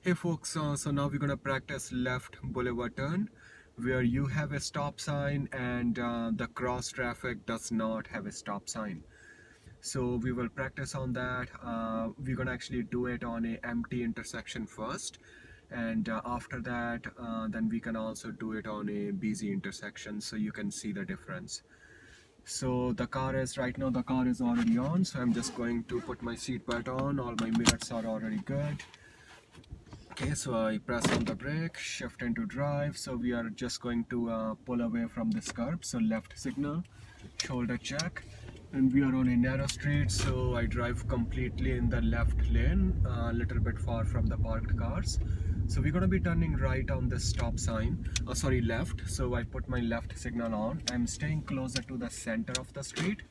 Hey folks, so now we're gonna practice left boulevard turn where you have a stop sign and the cross traffic does not have a stop sign. So we will practice on that. We're gonna actually do it on a empty intersection first, and after that then we can also do it on a busy intersection so you can see the difference. So the car is already on, so I'm just going to put my seat belt on. All my mirrors are already good. Okay, so I press on the brake, shift into drive. So we are just going to pull away from this curb. So left signal, shoulder check, and we are on a narrow street. So I drive completely in the left lane, a little bit far from the parked cars. So we're gonna be turning right on this stop sign, left. So I put my left signal on. I'm staying closer to the center of the street.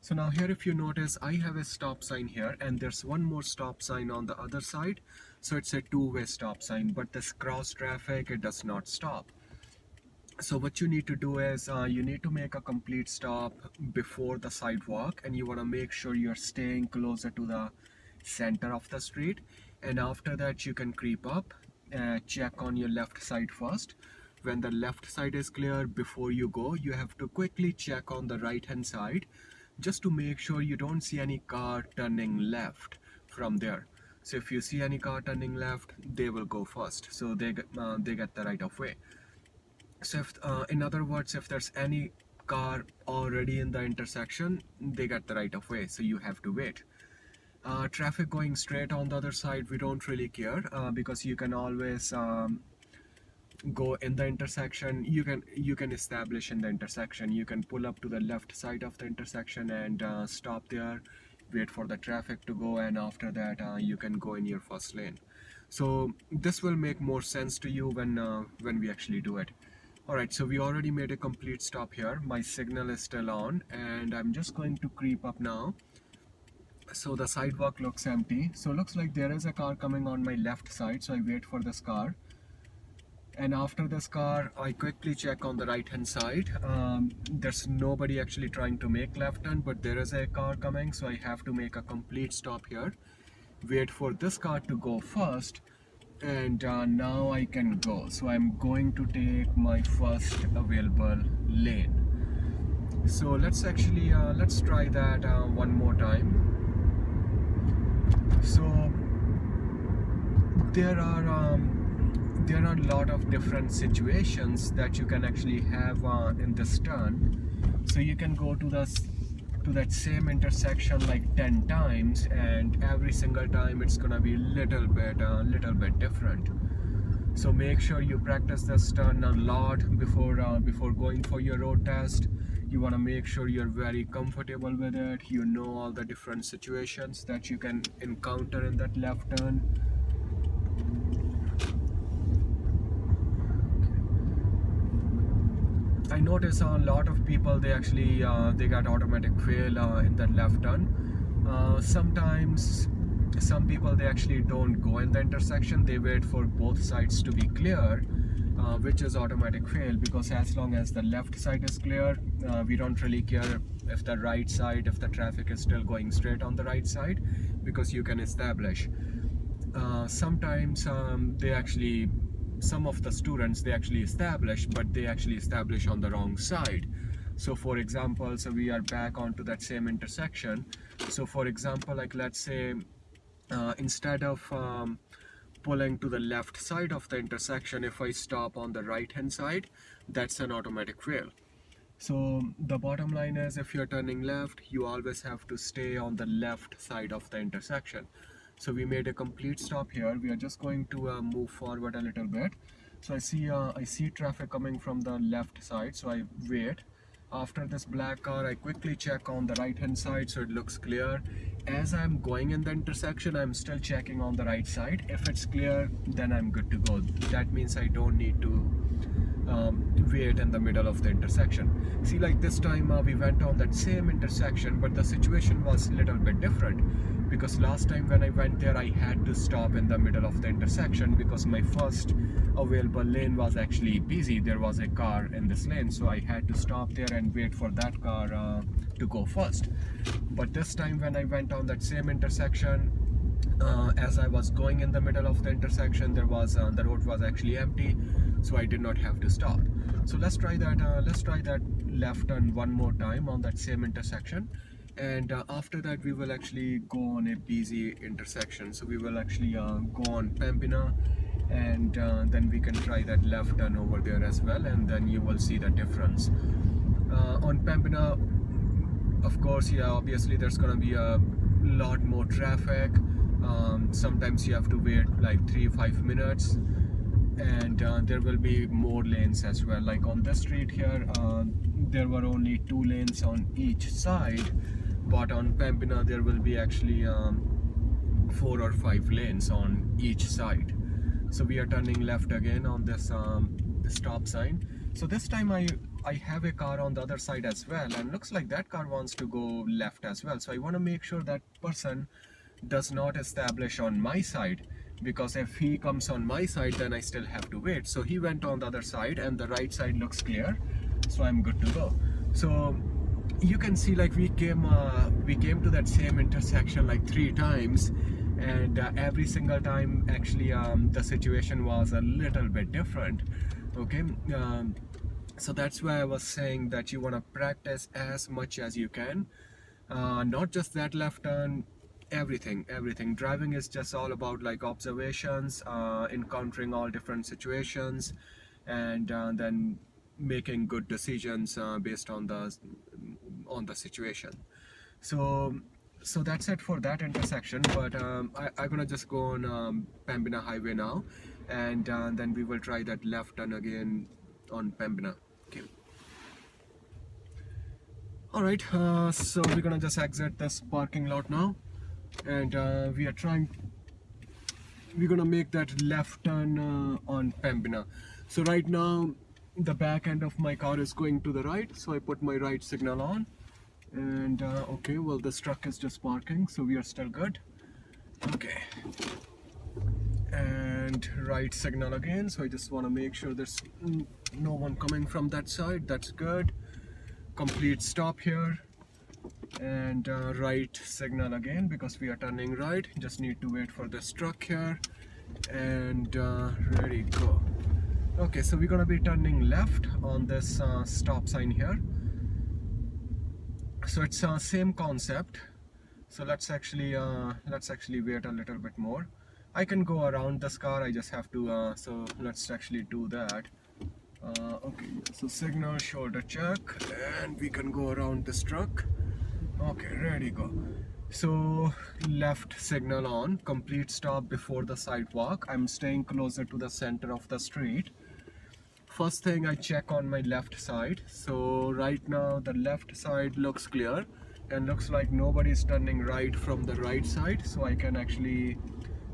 So now here, if you notice, I have a stop sign here and there's one more stop sign on the other side. So it's a two-way stop sign, but this cross traffic, it does not stop. So what you need to do is you need to make a complete stop before the sidewalk, and you want to make sure you're staying closer to the center of the street. And after that, you can creep up, check on your left side first. When the left side is clear, before you go, you have to quickly check on the right hand side just to make sure you don't see any car turning left from there. So if you see any car turning left, they will go first, so they get the right of way. So if, in other words, if there's any car already in the intersection, they get the right of way, so you have to wait. Traffic going straight on the other side, we don't really care because you can always go in the intersection. You can establish in the intersection. You can pull up to the left side of the intersection and stop there, wait for the traffic to go, and after that you can go in your first lane. So this will make more sense to you when we actually do it. Alright, so we already made a complete stop here. My signal is still on and I'm just going to creep up now. So the sidewalk looks empty, so looks like there is a car coming on my left side, so I wait for this car. And after this car, I quickly check on the right hand side. There's nobody actually trying to make left turn, but there is a car coming, so I have to make a complete stop here. Wait for this car to go first, and now I can go. So I'm going to take my first available lane. So let's try that one more time. So there are a lot of different situations that you can actually have in this turn. So you can go to that same intersection like 10 times, and every single time it's gonna be a little bit different. So make sure you practice this turn a lot before going for your road test. You want to make sure you're very comfortable with it. You know all the different situations that you can encounter in that left turn. I notice a lot of people, they got automatic fail in that left turn. Sometimes some people, they actually don't go in the intersection. They wait for both sides to be clear, which is automatic fail, because as long as the left side is clear, we don't really care if the right side, if the traffic is still going straight on the right side, because you can establish. Sometimes some of the students, they actually establish, but they actually establish on the wrong side. So for example, so we are back onto that same intersection. So for example, like let's say instead of pulling to the left side of the intersection, if I stop on the right hand side, that's an automatic fail. So the bottom line is, if you're turning left, you always have to stay on the left side of the intersection. So we made a complete stop here. We are just going to move forward a little bit. So I see traffic coming from the left side, so I wait. After this black car, I quickly check on the right hand side, so it looks clear. As I'm going in the intersection, I'm still checking on the right side. If it's clear, then I'm good to go. That means I don't need to wait in the middle of the intersection. See, like this time we went on that same intersection, but the situation was a little bit different, because last time when I went there, I had to stop in the middle of the intersection because my first available lane was actually busy. There was a car in this lane, so I had to stop there and wait for that car to go first. But this time when I went on that same intersection, as I was going in the middle of the intersection, there was the road was actually empty, so I did not have to stop. So let's try that left turn one more time on that same intersection, and after that we will actually go on a busy intersection. So we will actually go on Pembina, and then we can try that left turn over there as well, and then you will see the difference. On Pembina, of course, yeah, obviously there's gonna be a lot more traffic. Sometimes you have to wait like 3-5 minutes, and there will be more lanes as well. Like on this street here, there were only 2 lanes on each side, but on Pembina there will be actually 4 or 5 lanes on each side. So we are turning left again on this stop sign. So this time I have a car on the other side as well, and looks like that car wants to go left as well. So I want to make sure that person does not establish on my side, because if he comes on my side, then I still have to wait. So he went on the other side, and the right side looks clear, so I'm good to go. So you can see, like, we came to that same intersection like 3 times, and every single time actually the situation was a little bit different. Okay, so that's why I was saying that you want to practice as much as you can, not just that left turn, everything. Driving is just all about like observations, encountering all different situations, and then making good decisions based on the situation. So that's it for that intersection, but I'm gonna just go on Pembina highway now, and then we will try that left turn again on Pembina. Okay. Alright, so we're gonna just exit this parking lot now, and we're gonna make that left turn on Pembina. So right now the back end of my car is going to the right, so I put my right signal on, and okay, well, this truck is just parking, so we are still good. Okay, and right signal again, so I just want to make sure there's no one coming from that side. That's good. Complete stop here, and right signal again because we are turning right. Just need to wait for this truck here, and ready, go. Okay, so we're gonna be turning left on this stop sign here. So it's same concept. So let's actually wait a little bit more. I can go around this car, I just have to so let's actually do that. Okay, so signal, shoulder check, and we can go around this truck. Okay, ready, go. So left signal on, complete stop before the sidewalk. I'm staying closer to the center of the street. First thing, I check on my left side. So right now the left side looks clear, and looks like nobody's turning right from the right side, so I can actually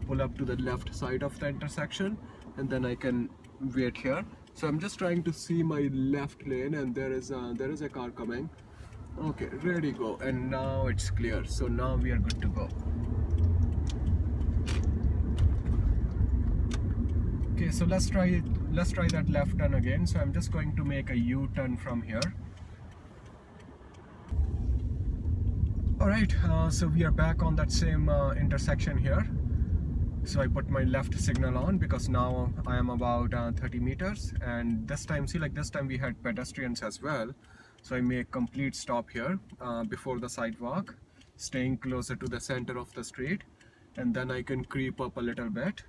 pull up to the left side of the intersection, and then I can wait here. So I'm just trying to see my left lane, and there is a car coming. Okay, ready, go. And now it's clear, so now we are good to go. Okay, so let's try that left turn again. So I'm just going to make a U-turn from here. Alright, so we are back on that same intersection here. So I put my left signal on because now I am about 30 meters, and this time, see, like this time we had pedestrians as well. So I make complete stop here before the sidewalk, staying closer to the center of the street, and then I can creep up a little bit.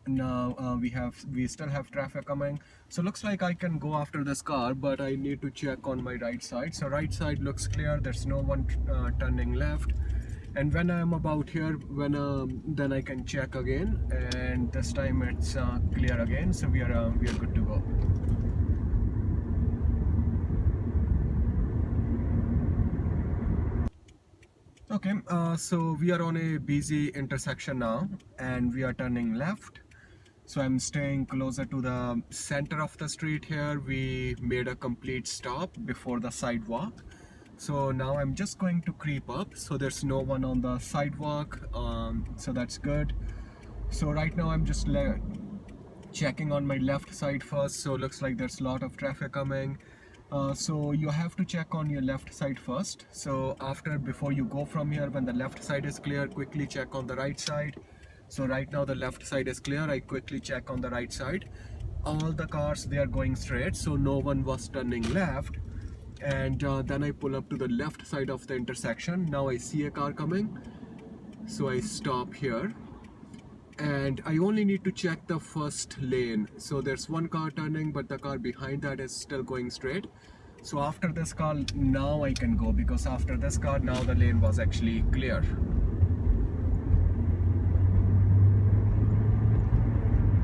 Now we still have traffic coming, so looks like I can go after this car, but I need to check on my right side. So right side looks clear, there's no one turning left, and when I am about here, then I can check again, and this time it's clear again, so we are good to go. Okay, so we are on a busy intersection now, and we are turning left. So I'm staying closer to the center of the street here. We made a complete stop before the sidewalk. So now I'm just going to creep up. So there's no one on the sidewalk, so that's good. So right now I'm just checking on my left side first. So looks like there's a lot of traffic coming. So you have to check on your left side first. So before you go from here, when the left side is clear, quickly check on the right side. So right now the left side is clear. I quickly check on the right side. All the cars, they are going straight, so no one was turning left. And then I pull up to the left side of the intersection. Now I see a car coming, so I stop here. And I only need to check the first lane. So there's one car turning, but the car behind that is still going straight. So after this car, now I can go, because after this car, now the lane was actually clear.